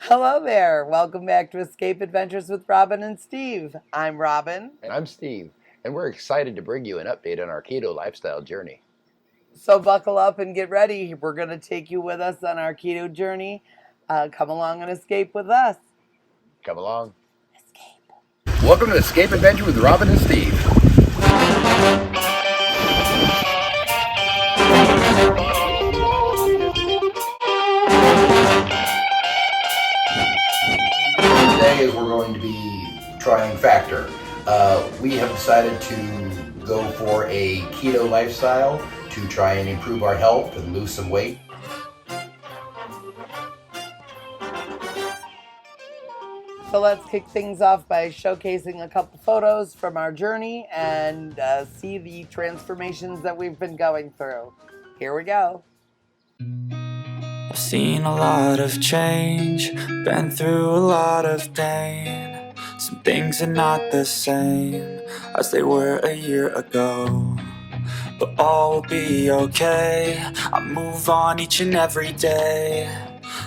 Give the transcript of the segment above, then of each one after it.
Hello there. Welcome back to Escape Adventures with Robin and Steve. I'm Robin. And I'm Steve, and we're excited to bring you an update on our keto lifestyle journey. So buckle up and get ready. We're going to take you with us on our keto journey. Come along and escape with us. Come along. Escape. Welcome to Escape Adventure with Robin and Steve. Today is we're going to be trying Factor. We have decided to go for a keto lifestyle to try and improve our health and lose some weight. So let's kick things off by showcasing a couple photos from our journey and see the transformations that we've been going through. Here we go. I've seen a lot of change, been through a lot of pain. Some things are not the same as they were a year ago, but all will be okay. I move on each and every day.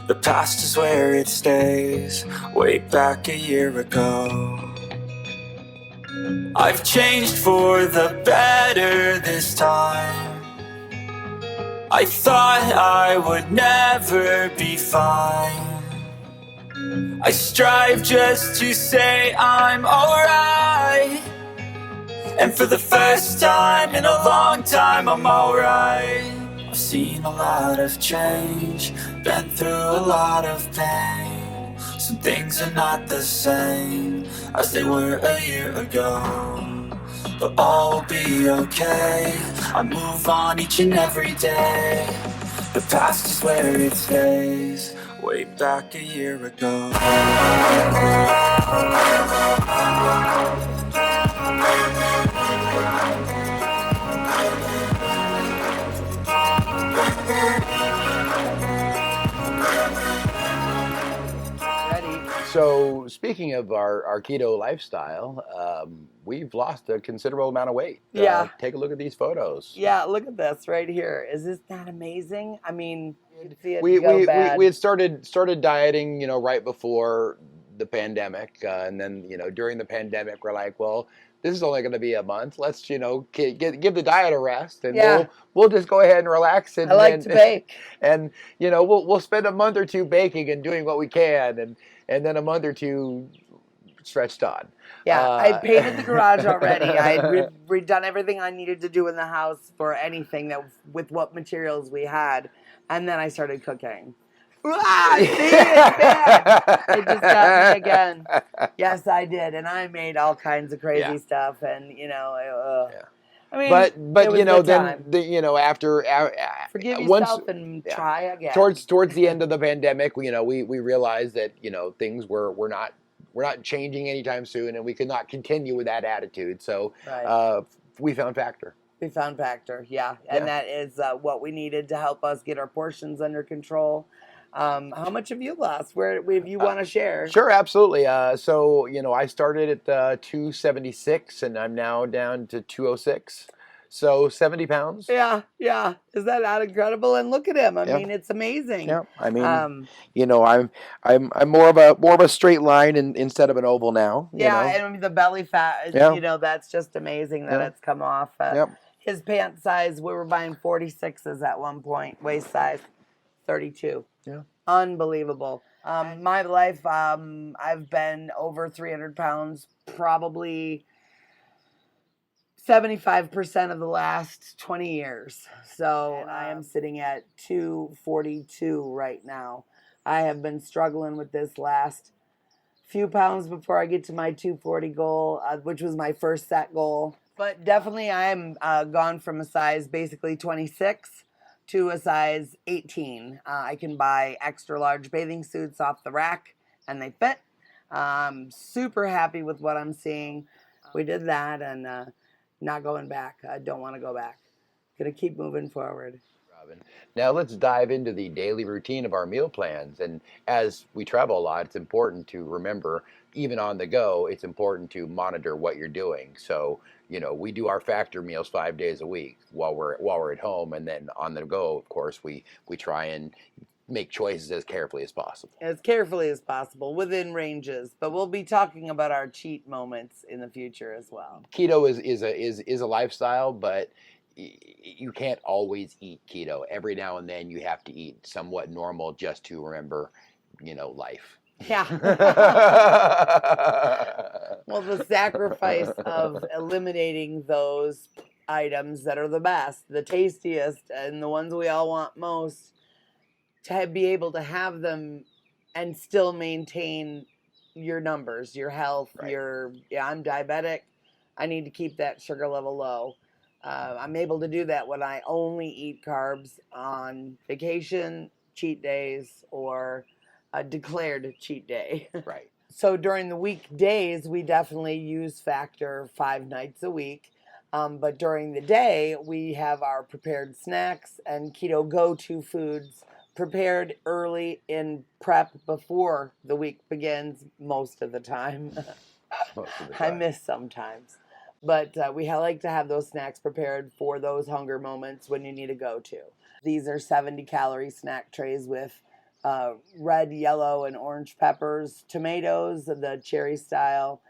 The past is where it stays, way back a year ago. I've changed for the better this time. I thought I would never be fine. I strive just to say I'm alright. And for the first time in a long time, I'm alright. I've seen a lot of change, been through a lot of pain. Some things are not the same as they were a year ago, but all will be okay. I move on each and every day. The past is where it stays, way back a year ago. So, speaking of our keto lifestyle, we've lost a considerable amount of weight. Yeah. Take a look at these photos. Yeah, look at this right here. Is this not amazing? I mean, you can see it We go bad. had started dieting, right before the pandemic, and then during the pandemic, we're like, well, this is only going to be a month. Let's give the diet a rest, and Yeah. we'll just go ahead and relax. And I like to bake, and we'll spend a month or two baking and doing what we can, and then a month or two stretched on. Yeah, I painted the garage already. I had redone everything I needed to do in the house for anything that with what materials we had, and then I started cooking. Ah, see, it's bad. It just got me again. Yes, I did, and I made all kinds of crazy stuff, and I mean, but it was then after forgive once, yourself and try again. Towards the end of the pandemic, we realized that things were not changing anytime soon, and we could not continue with that attitude. So we found Factor. We found Factor, and that is what we needed to help us get our portions under control. How much have you lost? If you want to share? Sure, absolutely. So I started at 276, and I'm now down to 206. So 70 pounds. Yeah. Is that not incredible? And look at him. I mean, it's amazing. Yeah. I mean, I'm more of a straight line instead of an oval now. And I mean, the belly fat. That's just amazing that it's come off. His pant size, we were buying 46s at one point. Waist size, 32. Yeah. Unbelievable. My life, I've been over 300 pounds, probably 75% of the last 20 years. So I am sitting at 242 right now. I have been struggling with this last few pounds before I get to my 240 goal, which was my first set goal. But definitely I am gone from a size basically 26 to a size 18. I can buy extra large bathing suits off the rack and they fit. I'm super happy with what I'm seeing. We did that and not going back. I don't want to go back. Gonna keep moving forward. Robin. Now let's dive into the daily routine of our meal plans. And as we travel a lot, it's important to remember, even on the go, it's important to monitor what you're doing. So, we do our Factor meals 5 days a week while we're at home, and then on the go, of course, we try and make choices as carefully as possible. As carefully as possible, within ranges. But we'll be talking about our cheat moments in the future as well. Keto is a lifestyle, but you can't always eat keto. Every now and then you have to eat somewhat normal just to remember, life. Yeah. Well, the sacrifice of eliminating those items that are the best, the tastiest, and the ones we all want most, to be able to have them and still maintain your numbers, your health, Right. I'm diabetic. I need to keep that sugar level low. I'm able to do that when I only eat carbs on vacation, cheat days, or a declared cheat day. Right. So during the weekdays, we definitely use Factor 5 nights a week. But during the day, we have our prepared snacks and keto go-to foods prepared early in prep before the week begins most of the time. Most of the I time. miss sometimes. But we like to have those snacks prepared for those hunger moments when you need a go-to. These are 70-calorie snack trays with red, yellow, and orange peppers, tomatoes, the cherry style,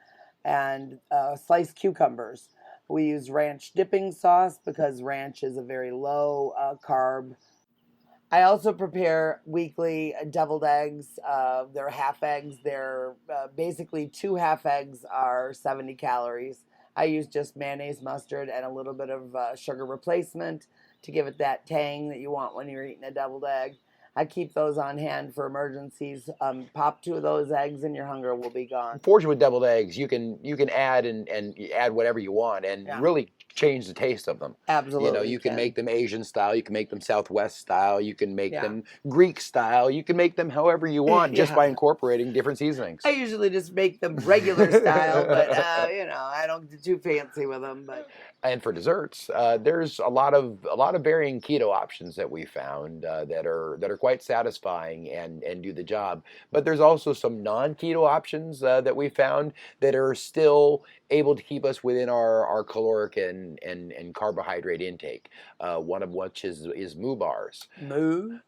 and sliced cucumbers. We use ranch dipping sauce because ranch is a very low carb. I also prepare weekly deviled eggs. They're half eggs. They're basically 2 half eggs are 70 calories. I use just mayonnaise, mustard, and a little bit of sugar replacement to give it that tang that you want when you're eating a deviled egg. I keep those on hand for emergencies. Pop 2 of those eggs and your hunger will be gone. Fortunately, with deviled eggs, you can add and add whatever you want and really change the taste of them. Absolutely. You can make them Asian style, you can make them Southwest style, you can make Yeah. them Greek style, you can make them however you want just by incorporating different seasonings. I usually just make them regular style, but I don't get too fancy with them. But And for desserts, there's a lot of varying keto options that we found that are quite satisfying and do the job. But there's also some non-keto options that we found that are still able to keep us within our caloric and carbohydrate intake. One of which is moo bars. Moo.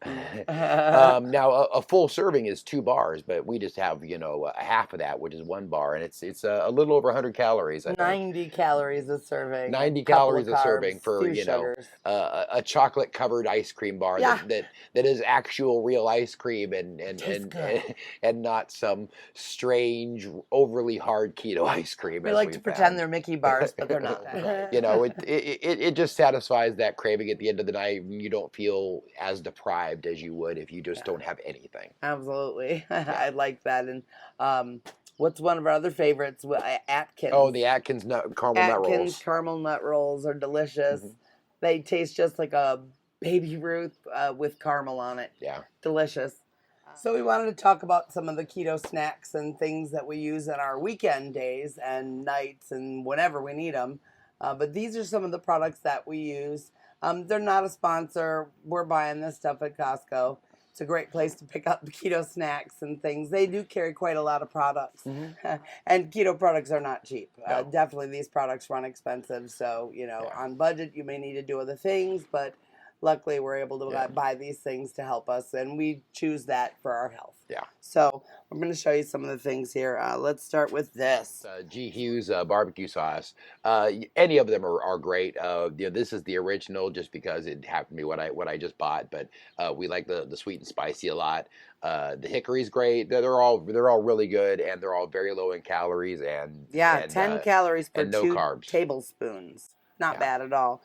Now a full serving is 2 bars, but we just have a half of that, which is 1 bar, and it's a little over 100 calories. I think. 90 calories a serving. 90 calories a serving for sugars. A chocolate covered ice cream bar that is actual real ice cream and not some strange overly hard keto ice cream. We like to pretend they're Mickey bars, but they're not. It just satisfies that craving at the end of the night. You don't feel as deprived as you would if you just don't have anything. Absolutely. I like that. And what's one of our other favorites? Atkins. Oh, the Atkins caramel nut rolls. Atkins caramel nut rolls are delicious. Mm-hmm. They taste just like a baby Ruth with caramel on it. Yeah. Delicious. So we wanted to talk about some of the keto snacks and things that we use on our weekend days and nights and whenever we need them. But these are some of the products that we use. They're not a sponsor. We're buying this stuff at Costco. It's a great place to pick up keto snacks and things. They do carry quite a lot of products. Mm-hmm. And keto products are not cheap. No. Definitely these products run expensive. So, on budget, you may need to do other things, but luckily we're able to buy these things to help us, and we choose that for our health. Yeah. So I'm going to show you some of the things here. Let's start with this. G. Hughes barbecue sauce. Any of them are great. This is the original just because it happened to be what I just bought, but we like the sweet and spicy a lot. The hickory's great. They're all really good, and they're all very low in calories and 10 calories per no 2 carbs. Tablespoons. Not bad at all.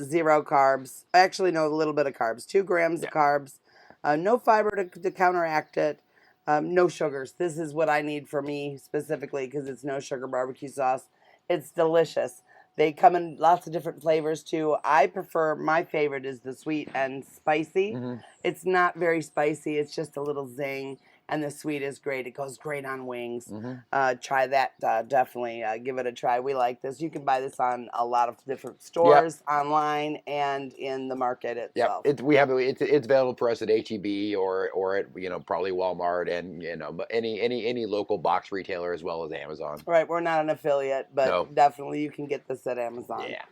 0 carbs. Actually, no, a little bit of carbs. 2 grams of carbs. No fiber to counteract it. No sugars. This is what I need for me specifically because it's no sugar barbecue sauce. It's delicious. They come in lots of different flavors too. My favorite is the sweet and spicy. Mm-hmm. It's not very spicy. It's just a little zing. And the sweet is great. It goes great on wings. Mm-hmm. Try that. Definitely give it a try. We like this. You can buy this on a lot of different stores, online, and in the market itself. Yeah, it's available for us at H-E-B or at probably Walmart and any local box retailer as well as Amazon. Right. We're not an affiliate, but definitely you can get this at Amazon. Yeah.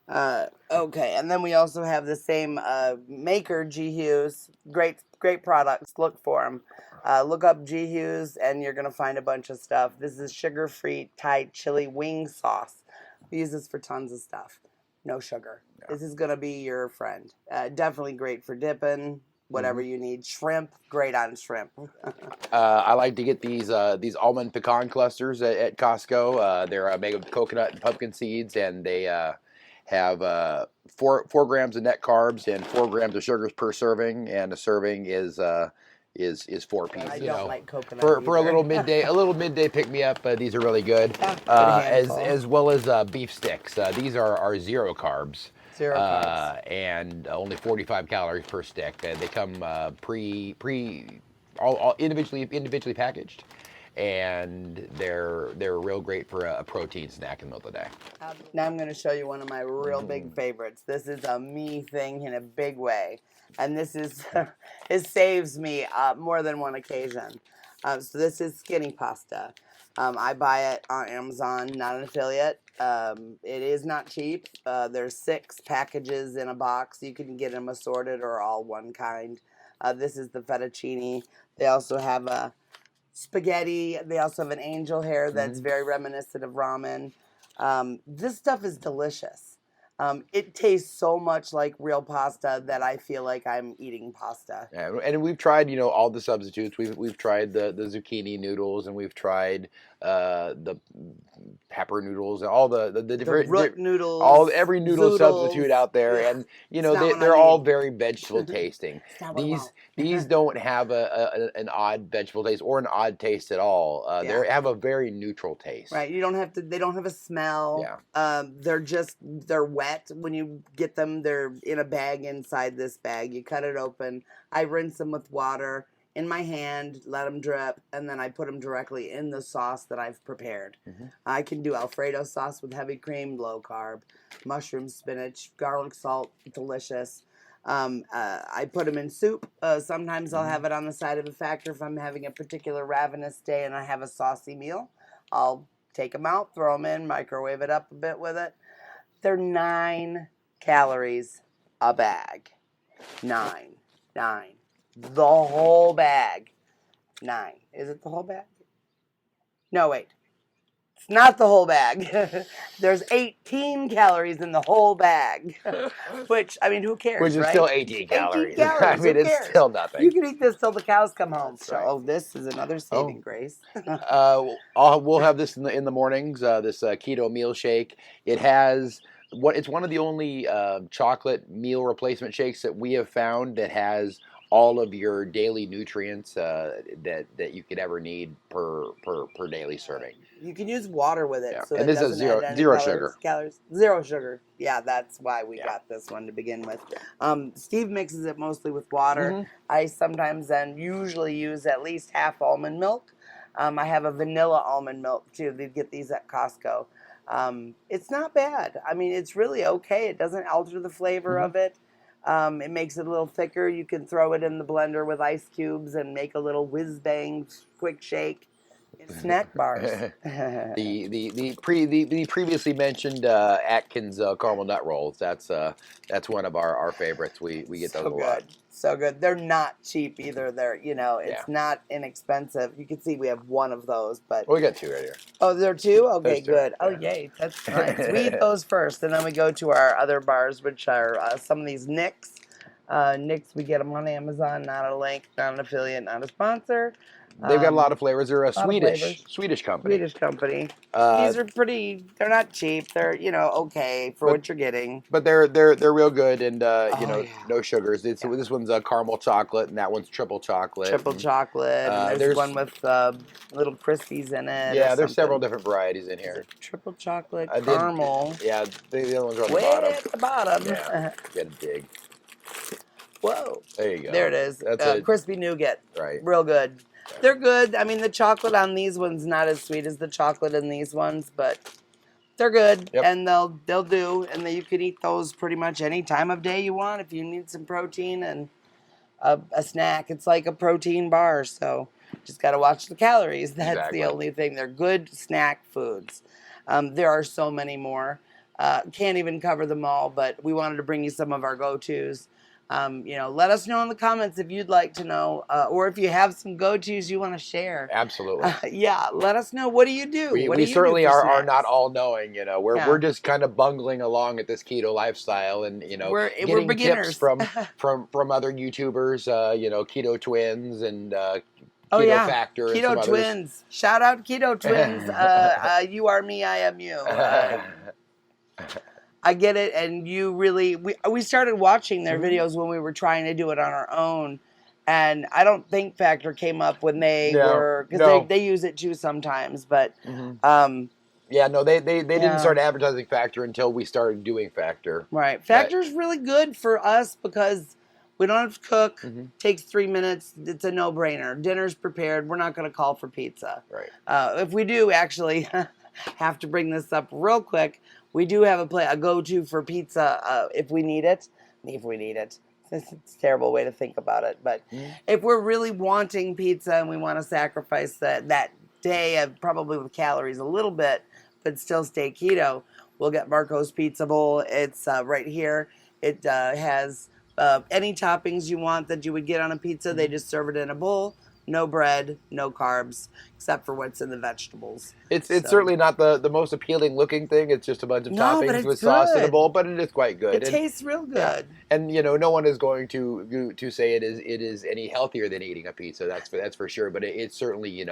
Okay, and then we also have the same maker, G Hughes. Great products. Look for them. Look up G Hughes, and you're gonna find a bunch of stuff. This is sugar-free Thai chili wing sauce. We use this for tons of stuff. No sugar. Yeah. This is gonna be your friend. Definitely great for dipping. Whatever you need. Shrimp, great on shrimp. I like to get these almond pecan clusters at Costco. They're made with coconut and pumpkin seeds, and they have 4 grams of net carbs and 4 grams of sugars per serving, and a serving is 4 pieces. I don't like coconut for a either. little midday pick me up. These are really good. As well as beef sticks. These are 0 carbs. 0 carbs. And only 45 calories per stick. They come all individually packaged, and they're real great for a protein snack in the middle of the day. Now I'm going to show you one of my real big favorites. This is a me thing in a big way, and this is it saves me more than one occasion. So this is skinny pasta. I buy it on Amazon, not an affiliate. It is not cheap. There's 6 packages in a box. You can get them assorted or all one kind. This is the fettuccine. They also have a spaghetti. They also have an angel hair that's very reminiscent of ramen. This stuff is delicious. It tastes so much like real pasta that I feel like I'm eating pasta. Yeah, and we've tried, all the substitutes. We've tried the zucchini noodles, and we've tried the pepper noodles, and all the different root noodles, every noodle zoodles. Substitute out there, and they're all very vegetable tasting. These don't have an odd vegetable taste or an odd taste at all. They have a very neutral taste. Right. You don't have to. They don't have a smell. Yeah. They're wet when you get them. They're in a bag inside this bag. You cut it open. I rinse them with water in my hand, let them drip, and then I put them directly in the sauce that I've prepared. I can do Alfredo sauce with heavy cream, low carb, mushroom, spinach, garlic salt, delicious. I put them in soup. Sometimes I'll have it on the side of a factor if I'm having a particular ravenous day and I have a saucy meal. I'll take them out, throw them in, microwave it up a bit with it. They're 9 calories a bag. 9. The whole bag. 9. Is it the whole bag? No, wait. It's not the whole bag. There's 18 calories in the whole bag. Which, I mean, who cares, Which is right? still 18 calories. 18 calories. I mean, it's still nothing. You can eat this till the cows come home. That's So, right. this is another saving grace. We'll have this in the mornings. This keto meal shake. It's one of the only chocolate meal replacement shakes that we have found that has all of your daily nutrients that you could ever need per daily serving. You can use water with it. Yeah. So And that this is doesn't add any zero calories, sugar. Calories. 0 sugar. Yeah, that's why we got this one to begin with. Steve mixes it mostly with water. I sometimes then usually use at least half almond milk. I have a vanilla almond milk too. They get these at Costco. It's not bad. I mean, it's really okay. It doesn't alter the flavor of it. It makes it a little thicker. You can throw it in the blender with ice cubes and make a little whiz-bang quick shake. Snack bars. The previously mentioned Atkins caramel nut rolls. That's one of our favorites. We get those a lot. So good. They're not cheap either. It's not inexpensive. You can see we have one of those, but we got 2 right here. Oh, there are 2? Okay, There's 2. good. Oh, yay. That's nice. We eat those first, and then we go to our other bars, which are some of these Nicks. Nicks, we get them on Amazon, not a link, not an affiliate, not a sponsor. They've got a lot of flavors. They're a Swedish company. Swedish company. These are they're not cheap. They're, okay for what you're getting. But they're real good, and no sugars. This one's caramel chocolate, and that one's triple chocolate. And there's one with little crispies in it. Yeah, there's several different varieties in here. Triple chocolate, caramel. The other ones are on the Way bottom. at the bottom. Yeah, you gotta dig. Whoa. There you go. There it is. That's crispy nougat. Right. Real good. They're good. I mean, the chocolate on these ones not as sweet as the chocolate in these ones, but they're good. Yep. And they'll do. And you can eat those pretty much any time of day you want if you need some protein and a snack. It's like a protein bar, so just got to watch the calories. That's the only thing. They're good snack foods. There are so many more. Can't even cover them all, but we wanted to bring you some of our go-tos. Let us know in the comments if you'd like to know, or if you have some go-tos you want to share. Absolutely. Yeah, let us know. What do you do? What do We you certainly do for are not snacks? all knowing, we're just kind of bungling along at this keto lifestyle, and We're getting tips beginners. from other YouTubers, Keto Twins and Oh Keto yeah, Factor and some Keto others. Twins. Shout out Keto Twins. You are me, I am you. I get it, and we started watching their videos when we were trying to do it on our own, and I don't think Factor came up when they were, because they use it too sometimes, but yeah, no, they didn't start yeah. advertising Factor until we started doing Factor. Right. Factor's really good for us because we don't have to cook. Takes 3 minutes. It's a no-brainer. Dinner's prepared. We're not going to call for pizza. Right. If we do actually have to bring this up real quick, we do have a go-to for pizza if we need it. If we need it. It's a terrible way to think about it. But if we're really wanting pizza and we want to sacrifice that day of probably with calories a little bit, but still stay keto, we'll get Marco's Pizza Bowl. It's right here. It has any toppings you want that you would get on a pizza. They just serve it in a bowl. No bread, no carbs, except for what's in the vegetables. It's certainly not the most appealing looking thing. It's just a bunch of toppings with sauce in a bowl, but it is quite good. It tastes real good. Yeah. And no one is going to say it is any healthier than eating a pizza. That's for sure. But it's certainly,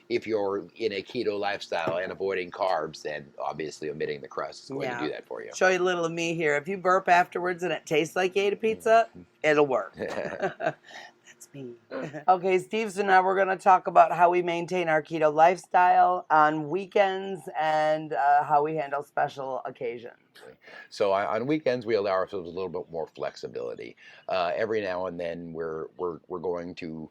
if you're in a keto lifestyle and avoiding carbs, then obviously omitting the crust is going to do that for you. Show you a little of me here. If you burp afterwards and it tastes like you ate a pizza, it'll work. Me. Okay, Steve, so now we're going to talk about how we maintain our keto lifestyle on weekends and how we handle special occasions. So on weekends, we allow ourselves a little bit more flexibility. Every now and then, we're going to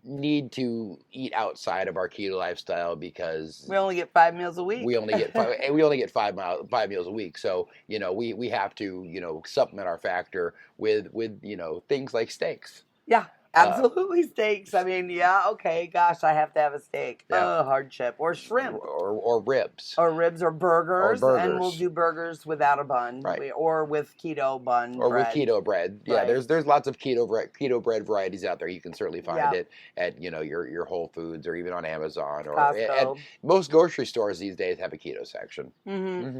need to eat outside of our keto lifestyle because we only get 5 meals a week. We only get five meals a week. So we have to supplement our factor with things like steaks. Yeah. Absolutely, steaks. I mean, yeah, okay, gosh, I have to have a steak. Yeah. Hardship. Or shrimp. Or ribs. Or ribs or burgers. And we'll do burgers without a bun. Right. Or with keto bun or bread. With keto bread. Yeah, right. There's lots of keto bread varieties out there. You can certainly find it at your Whole Foods or even on Amazon. Or Costco. And most grocery stores these days have a keto section.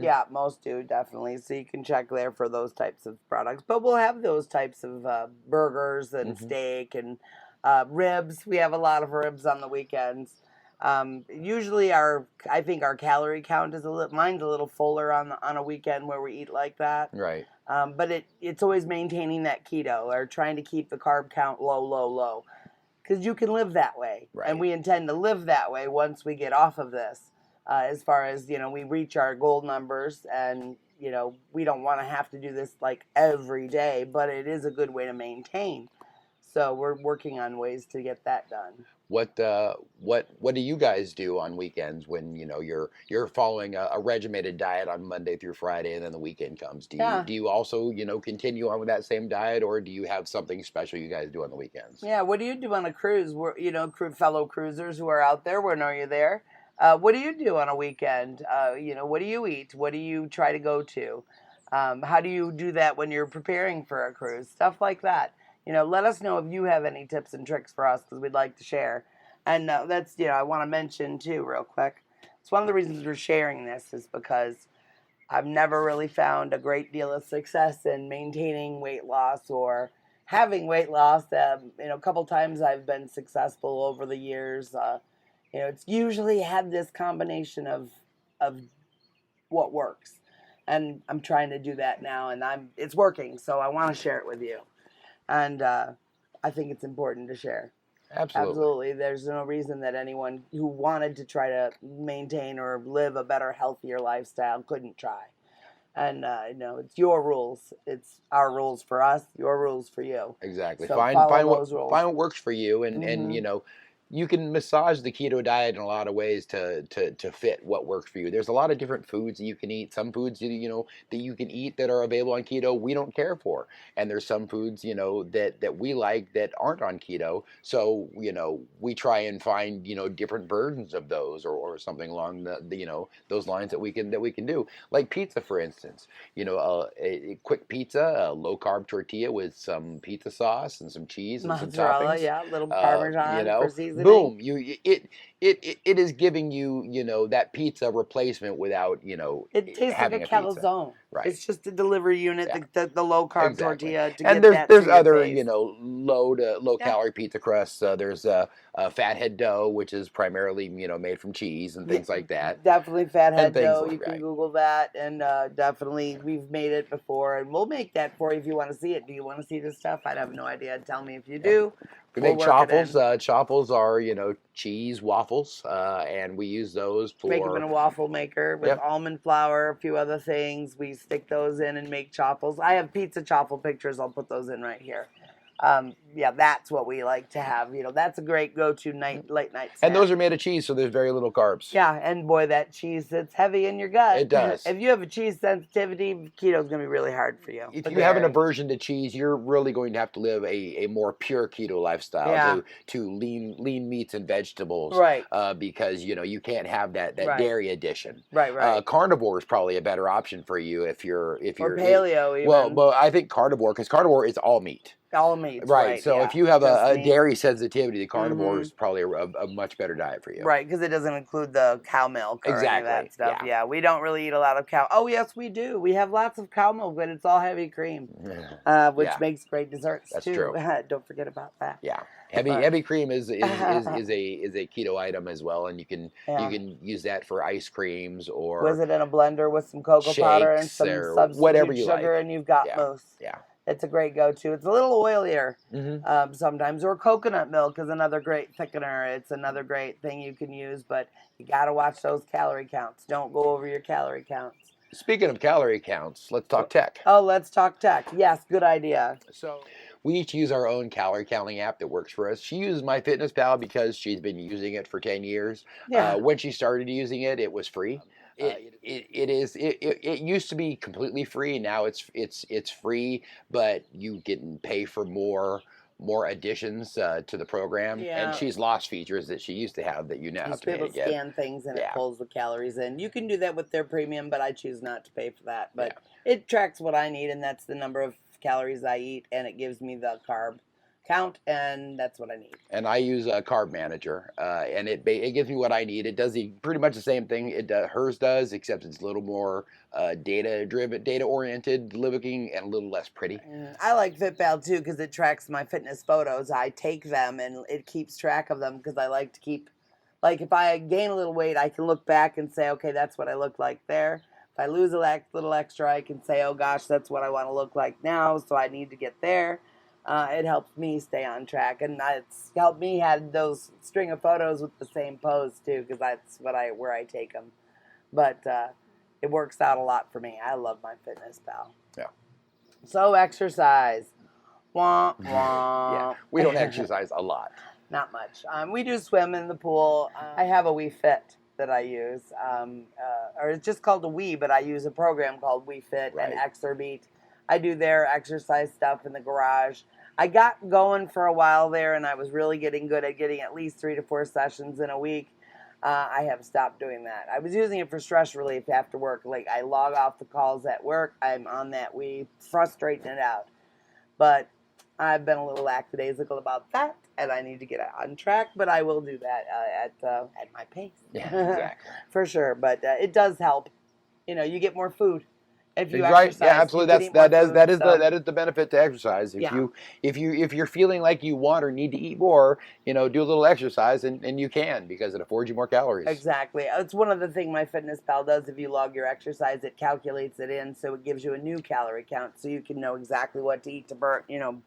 Yeah, most do, definitely. So you can check there for those types of products. But we'll have those types of burgers and steak and ribs. We have a lot of ribs on the weekends. Usually I think our calorie count is mine's a little fuller on a weekend where we eat like that. Right. But it's always maintaining that keto or trying to keep the carb count low. Because you can live that way. Right. And we intend to live that way once we get off of this. As far as, we reach our goal numbers and, we don't want to have to do this like every day, but it is a good way to maintain. So we're working on ways to get that done. What do you guys do on weekends when you're following a regimented diet on Monday through Friday and then the weekend comes? Do you also continue on with that same diet, or do you have something special you guys do on the weekends? Yeah, what do you do on a cruise? We're fellow cruisers who are out there. We know you're there. What do you do on a weekend? What do you eat? What do you try to go to? How do you do that when you're preparing for a cruise? Stuff like that. Let us know if you have any tips and tricks for us because we'd like to share. And that's, I want to mention too real quick. It's one of the reasons we're sharing this is because I've never really found a great deal of success in maintaining weight loss or having weight loss. A couple times I've been successful over the years. It's usually had this combination of what works. And I'm trying to do that now and it's working. So I want to share it with you. And I think it's important to share. Absolutely. There's no reason that anyone who wanted to try to maintain or live a better, healthier lifestyle couldn't try. And, it's your rules. It's our rules for us, your rules for you. Exactly. So find what works for you. And you can massage the keto diet in a lot of ways to fit what works for you. There's a lot of different foods that you can eat. Some foods, you know, that you can eat that are available on keto, we don't care for. And there's some foods, you know, that we like that aren't on keto. So, you know, we try and find, you know, different versions of those, or something along the you know, those lines that we can do. Like pizza, for instance. You know, a quick pizza, a low carb tortilla with some pizza sauce and some cheese and some Mozzarella, toppings. yeah, a little You Parmesan for know, seasoning. boom, it is giving you, you know, that pizza replacement without, you know, It tastes like a having a pizza. calzone. Right. It's just a delivery unit, Yeah. the low carb Exactly. tortilla to And get that there's to your other, face. you know, low Yeah. calorie pizza crusts. There's fathead dough, which is primarily, you know, made from cheese and things like that. Definitely fathead And things dough. like You can right. Google that, and definitely we've made it before, and we'll make that for you if you want to see it. Do you want to see this stuff? I have no idea. Tell me if you do. We We'll make work it in. chaffles. Chaffles are, you know, cheese waffles, and we use those for Make them in a waffle maker with almond flour, a few other things. We stick those in and make chaffles. I have pizza chaffle pictures. I'll put those in right here. Yeah, that's what we like to have. You know, that's a great go-to late night snack. And those are made of cheese, so there's very little carbs. Yeah, and boy, that cheese sits heavy in your gut. It does. If you have a cheese sensitivity, keto's going to be really hard for you. If you have an aversion to cheese, you're really going to have to live a more pure keto lifestyle to lean meats and vegetables. Right. Because, you know, you can't have that dairy addition. Right. Carnivore is probably a better option for you if you're or paleo even. Well, I think carnivore, because carnivore is all meat. All meats, right. So if you have a dairy sensitivity, the carnivore Mhm. is probably a much better diet for you. Right, because it doesn't include the cow milk or any of that stuff. Yeah. We don't really eat a lot of cow. Oh, yes, we do. We have lots of cow milk, but it's all heavy cream, which makes great desserts That's too. true. Don't forget about that. Yeah. Heavy cream is a keto item as well, and you can use that for ice creams or Was it in a blender with some cocoa powder and some substitute whatever you sugar, like. and you've got mousse. Yeah. It's a great go-to. It's a little oilier sometimes, or coconut milk is another great thickener. It's another great thing you can use, but you got to watch those calorie counts. Don't go over your calorie counts. Speaking of calorie counts, let's talk tech. Oh, let's talk tech. Yes, good idea. So we each use our own calorie counting app that works for us. She uses MyFitnessPal because she's been using it for 10 years. Yeah. When she started using it, it was free. It used to be completely free. Now it's free, but you can pay for more additions to the program. Yeah. And she's lost features that she used to have that you now have to pay to get. Scan things and it pulls the calories in. You can do that with their premium, but I choose not to pay for that. But it tracks what I need, and that's the number of calories I eat, and it gives me the carb count, and that's what I need. And I use a carb manager, and it gives me what I need. It does pretty much the same thing hers does, except it's a little more data-driven, data-oriented looking, and a little less pretty. I like FitPal too because it tracks my fitness photos. I take them and it keeps track of them because I like to keep, like if I gain a little weight, I can look back and say, okay, that's what I look like there. If I lose a little extra, I can say, oh gosh, that's what I want to look like now, so I need to get there. It helps me stay on track, and it's helped me have those string of photos with the same pose too, because that's where I take them. But it works out a lot for me. I love my FitnessPal. Yeah. So exercise. Wah, wah. Yeah. We don't exercise a lot. Not much. We do swim in the pool. I have a WeFit that I use, or it's just called a Wii, but I use a program called WeFit and Exerbeat. I do their exercise stuff in the garage. I got going for a while there, and I was really getting good at getting at least 3 to 4 sessions in a week. I have stopped doing that. I was using it for stress relief after work. Like, I log off the calls at work. I'm on that Wii, frustrating it out. But I've been a little lackadaisical about that, and I need to get on track, but I will do that at my pace. Yeah, exactly. For sure, but it does help. You know, you get more food. If you right, exercise, yeah, absolutely. That is the benefit to exercise. If you're feeling like you want or need to eat more, you know, do a little exercise, and you can, because it affords you more calories. Exactly. It's one of the things my FitnessPal does. If you log your exercise, it calculates it in, so it gives you a new calorie count, so you can know exactly what to eat to burn. You know,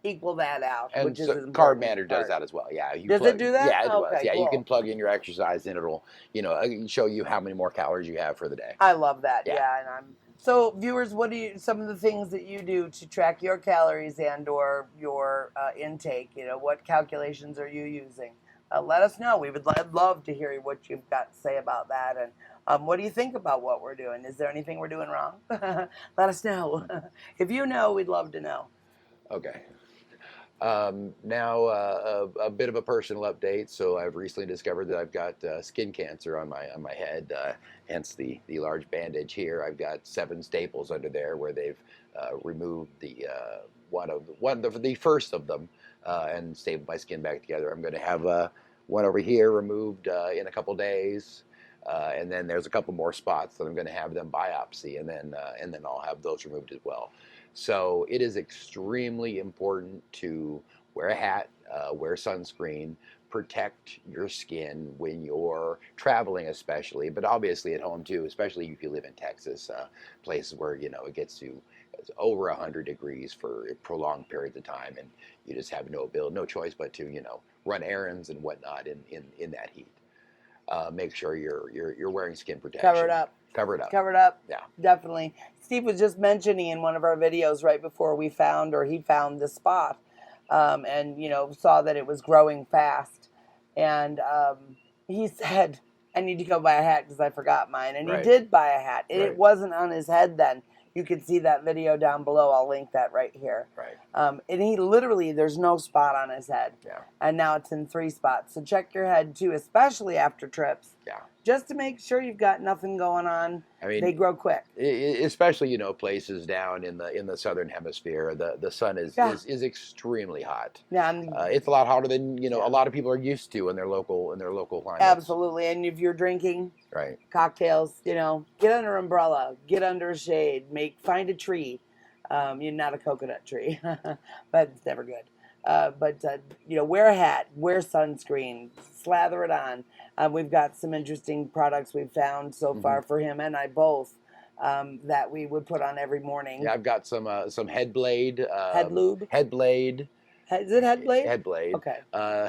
equal that out. And which is so Carb Manager does that as well. Yeah. Does it do that? Yeah, it does. Yeah, cool. you can plug in your exercise, and it'll, you know, show you how many more calories you have for the day. I love that. Yeah, and so viewers, what do some of the things that you do to track your calories and or your intake? You know, what calculations are you using? let us know. I'd love to hear what you've got to say about that. And what do you think about what we're doing? Is there anything we're doing wrong? Let us know. If you know, we'd love to know. Okay. Now, a bit of a personal update. So I've recently discovered that I've got skin cancer on my head, hence the large bandage here. I've got 7 staples under there where they've removed the the first of them and stapled my skin back together. I'm going to have one over here removed in a couple days. And then there's a couple more spots that I'm going to have them biopsy, and then I'll have those removed as well. So it is extremely important to wear a hat, wear sunscreen, protect your skin when you're traveling, especially, but obviously at home too, especially if you live in Texas, places where it gets to over 100 degrees for prolonged periods of time, and you just have no choice but to run errands and whatnot in that heat. Make sure you're wearing skin protection. Cover it up. Cover it up. Cover it up. Yeah. Definitely. Steve was just mentioning in one of our videos right before he found the spot, and saw that it was growing fast, and he said, "I need to go buy a hat because I forgot mine," and Right. he did buy a hat. Right. It wasn't on his head then. You could see that video down below. I'll link that right here. Right. And he literally, there's no spot on his head. Yeah. And now it's in 3 spots. So check your head too, especially after trips. Yeah. Just to make sure you've got nothing going on. I mean, they grow quick. Especially places down in the southern hemisphere, the sun is extremely hot. Yeah, it's a lot hotter than a lot of people are used to in their local climates. Absolutely. And if you're drinking right cocktails, get under an umbrella, get under a shade, find a tree. You're not a coconut tree, but it's never good. Wear a hat, wear sunscreen, slather it on. We've got some interesting products we've found so far for him and I both that we would put on every morning. Yeah, I've got some head blade. Head lube? Head blade. Is it head blade? Head blade. Okay.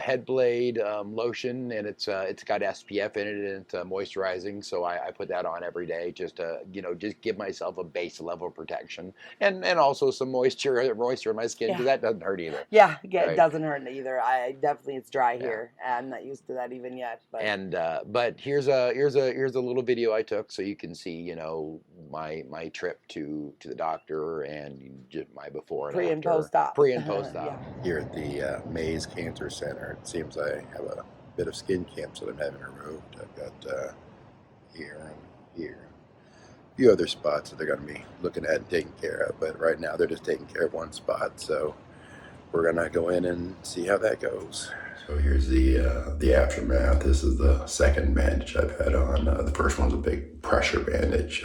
Head blade lotion, and it's got SPF in it, and it's moisturizing. So I put that on every day just to just give myself a base level of protection, and also some moisture in my skin, because that doesn't hurt either. Yeah, right? It doesn't hurt either. It's dry here. I'm not used to that even yet. But but here's a little video I took so you can see my trip to the doctor and my before and pre after. and post op. Pre and post op. Here at the Mays Cancer Center, it seems I have a bit of skin cancer that I'm having removed. I've got here and here, a few other spots that they're going to be looking at and taking care of, but right now they're just taking care of one spot, so we're going to go in and see how that goes. So here's the aftermath. This is the second bandage I've had on. The first one's a big pressure bandage.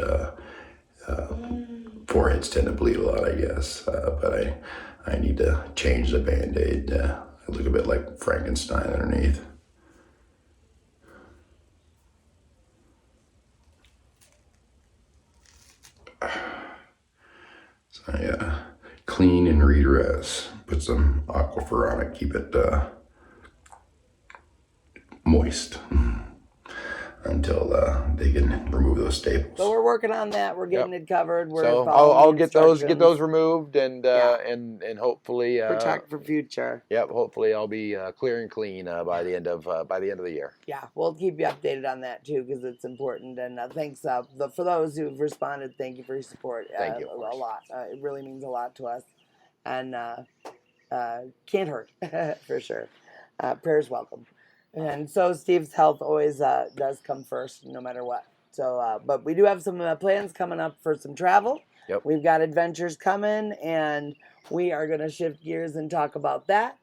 Foreheads tend to bleed a lot, I guess, but I need to change the Band-Aid. I look a bit like Frankenstein underneath. So I clean and redress. Put some Aquifer on it, keep it moist until they can remove those staples. So we're working on that. We're getting it covered. So I'll get those removed and hopefully protect for future. Yep, hopefully I'll be clear and clean by the end of the year. Yeah, we'll keep you updated on that too because it's important. And thanks for those who've responded. Thank you for your support. Thank you a lot. It really means a lot to us, and can't hurt for sure. Prayers welcome. And so Steve's health always does come first, no matter what. So, but we do have some plans coming up for some travel. Yep. We've got adventures coming, and we are going to shift gears and talk about that.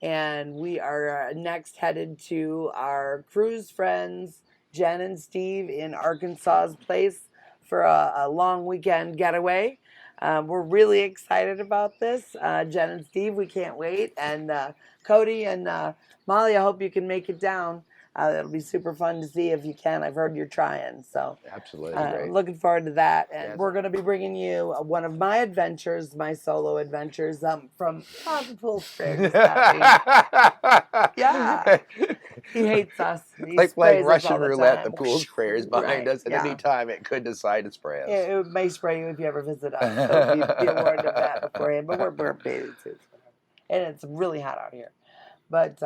And we are next headed to our cruise friends, Jen and Steve, in Arkansas's place for a long weekend getaway. We're really excited about this. Jen and Steve, we can't wait. And Cody and Molly, I hope you can make it down. It'll be super fun to see if you can. I've heard you're trying. So absolutely great. Looking forward to that. And yes. We're going to be bringing you one of my adventures, my solo adventures from Pool Springs. Yeah. He hates us. He like Russian us roulette, the the pool sprayer is behind us at any time. It could decide to spray us. It may spray you if you ever visit us. So be warned of that beforehand. But we're bathing suits. And it's really hot out here. But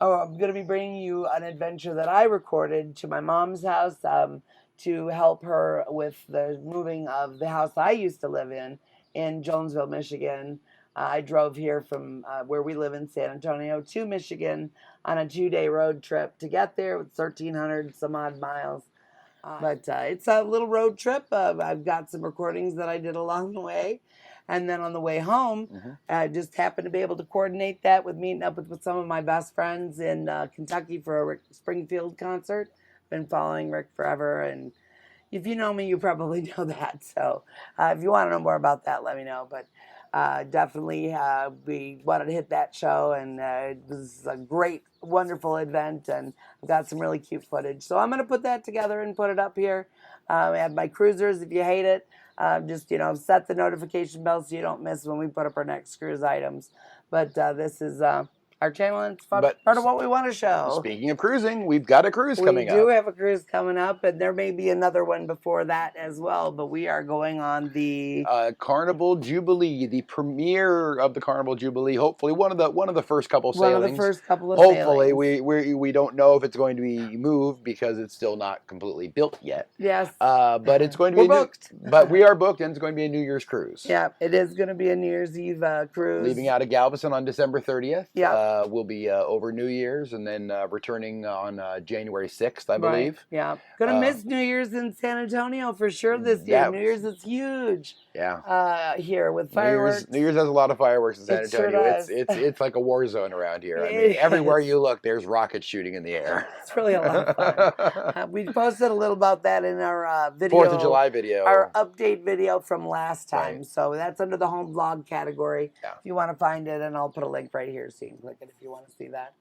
I'm going to be bringing you an adventure that I recorded to my mom's house to help her with the moving of the house I used to live in Jonesville, Michigan. I drove here from where we live in San Antonio to Michigan on a 2-day road trip to get there with 1,300 some odd miles. But it's a little road trip. I've got some recordings that I did along the way. And then on the way home, I just happened to be able to coordinate that with meeting up with some of my best friends in Kentucky for a Rick Springfield concert. Been following Rick forever. And if you know me, you probably know that. So if you want to know more about that, let me know. But definitely we wanted to hit that show. And it was a great, wonderful event. And I've got some really cute footage. So I'm going to put that together and put it up here. I have my cruisers. If you hate it, just, set the notification bell so you don't miss when we put up our next cruise items. But this is our channel, and it's part of what we want to show. Speaking of cruising, we've got a cruise coming up. We do have a cruise coming up, and there may be another one before that as well, but we are going on the Carnival Jubilee, the premiere of the Carnival Jubilee. Hopefully one of the first couple sailings. One of the first couple of Hopefully sailings. we don't know if it's going to be moved because it's still not completely built yet. Yes. But it's going to be booked. But we are booked, and it's going to be a New Year's cruise. Yeah, it is going to be a New Year's Eve cruise. Leaving out of Galveston on December 30th. Yeah. We'll be over New Year's, and then returning on January 6th, I believe. Right. Yeah. Gonna miss New Year's in San Antonio for sure this year. Yeah. New Year's is huge. Yeah. Here with fireworks. New Year's has a lot of fireworks in San Antonio. Sure does. It's like a war zone around here. I mean, everywhere you look, there's rockets shooting in the air. It's really a lot of fun. We posted a little about that in our video. 4th of July video. Our update video from last time. Right. So that's under the home vlog category. Yeah. If you want to find it, and I'll put a link right here so you can click it if you want to see that.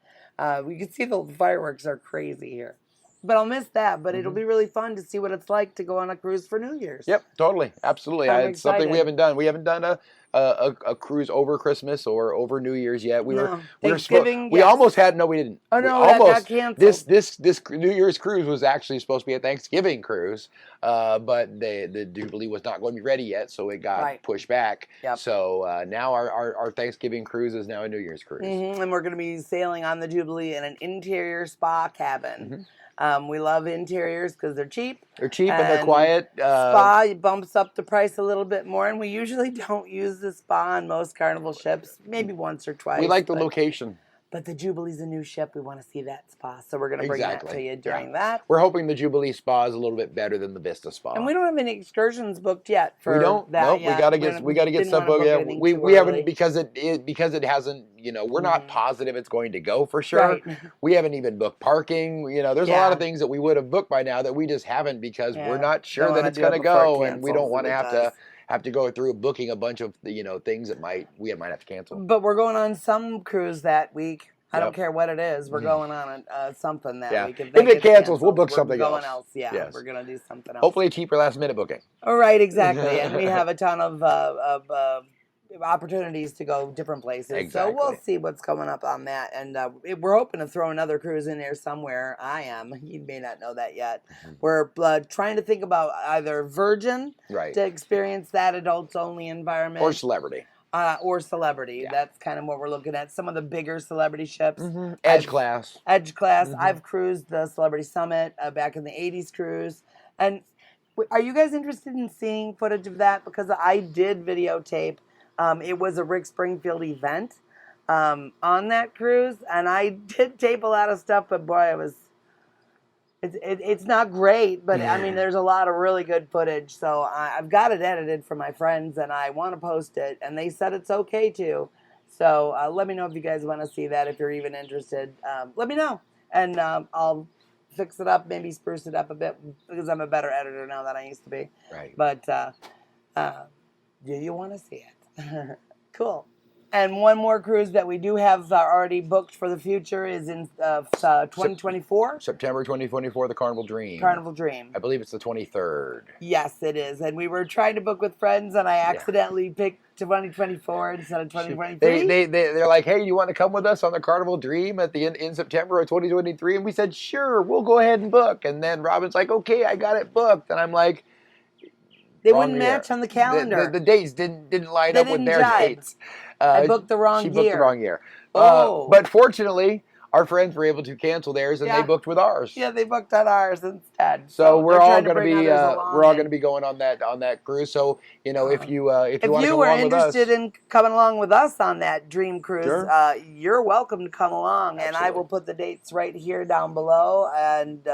We can see the fireworks are crazy here. But I'll miss that. But it'll be really fun to see what it's like to go on a cruise for New Year's. Yep, totally. Absolutely. It's something we haven't done. We haven't done a cruise over Christmas or over New Year's yet. We almost had. No, we didn't. Oh, no, that got canceled. This New Year's cruise was actually supposed to be a Thanksgiving cruise, but the Jubilee was not going to be ready yet, so it got pushed back. Yep. So now our Thanksgiving cruise is now a New Year's cruise. And we're going to be sailing on the Jubilee in an interior spa cabin. We love interiors because they're cheap. They're cheap and they're quiet. Spa bumps up the price a little bit more, and we usually don't use the spa on most Carnival ships, maybe once or twice. We like the location. But the Jubilee's a new ship. We want to see that spa, so we're going to bring that to you during that. We're hoping the Jubilee spa is a little bit better than the Vista spa. And we don't have any excursions booked yet for we don't. that. Nope, yet. we got to get stuff booked. Yeah, we haven't because it hasn't. We're not positive it's going to go for sure. Right. We haven't even booked parking. There's a lot of things that we would have booked by now that we just haven't because we're not sure that it's going to go, and we don't want to have to go through booking a bunch of things that we might have to cancel. But we're going on some cruise that week. I don't care what it is. We're going on something that week. If it cancels, we'll book something else. Yeah, yes. We're going to do something else. Hopefully a cheaper last minute booking. All right, exactly. And we have a ton of opportunities to go different places. Exactly. So we'll see what's coming up on that. And we're hoping to throw another cruise in there somewhere. I am. You may not know that yet. We're trying to think about either Virgin to experience that adults-only environment. Or Celebrity. Or Celebrity. Yeah. That's kind of what we're looking at. Some of the bigger celebrity ships. Edge class. I've cruised the Celebrity Summit back in the 80s cruise. And are you guys interested in seeing footage of that? Because I did videotape. It was a Rick Springfield event on that cruise. And I did tape a lot of stuff, but boy, it's not great, but I mean, there's a lot of really good footage. So I've got it edited for my friends, and I want to post it, and they said it's okay too. So let me know if you guys want to see that. If you're even interested, let me know, and I'll fix it up, maybe spruce it up a bit because I'm a better editor now than I used to be. Right. But do you want to see it? Cool. And one more cruise that we do have already booked for the future is in 2024. September 2024, the Carnival Dream. Carnival Dream. I believe it's the 23rd. Yes, it is. And we were trying to book with friends, and I accidentally picked 2024 instead of 2023. They're like, hey, you want to come with us on the Carnival Dream at the in September of 2023? And we said, sure, we'll go ahead and book. And then Robin's like, okay, I got it booked. And I'm like, they wouldn't match on the calendar. The dates didn't line up with their dates. I booked the wrong year. She booked the wrong year. Oh. But fortunately, our friends were able to cancel theirs and they booked with ours. Yeah, they booked on ours instead. So we're all going to be going on that cruise. So if you want to come along with us, if you were interested in coming along with us on that dream cruise, sure. You're welcome to come along. Absolutely. And I will put the dates right here down below, and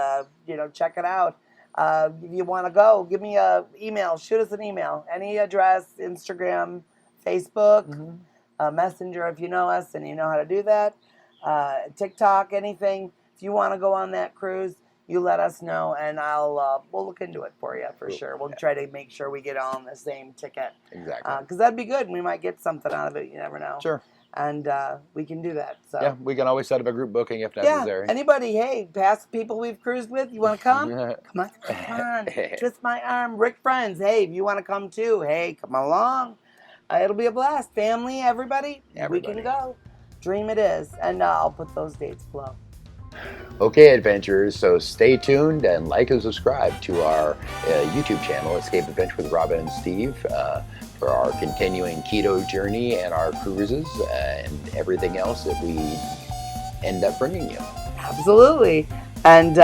check it out. If you want to go, give me a email. Shoot us an email. Any address, Instagram, Facebook, Messenger if you know us and you know how to do that. TikTok, anything. If you want to go on that cruise, you let us know, and we'll look into it for you for sure. We'll try to make sure we get all on the same ticket. Exactly. Because that'd be good. We might get something out of it. You never know. Sure. And we can do that. So yeah, we can always set up a group booking if necessary. Yeah. Anybody, hey, past people we've cruised with, you want to come? Come on. Twist my arm. Rick friends, hey, if you want to come too, hey, come along. It'll be a blast. Family, everybody, we can go. Dream it is. And I'll put those dates below. Okay, adventurers, so stay tuned and like and subscribe to our YouTube channel, Escape Adventure with Robin and Steve, for our continuing keto journey and our cruises and everything else that we end up bringing you. Absolutely. And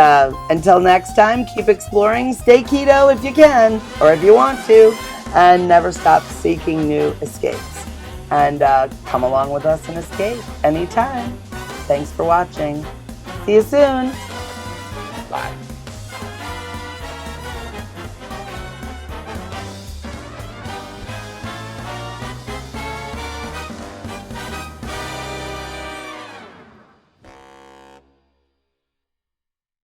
until next time, keep exploring, stay keto if you can, or if you want to, and never stop seeking new escapes. And come along with us and escape anytime. Thanks for watching. See you soon. Bye.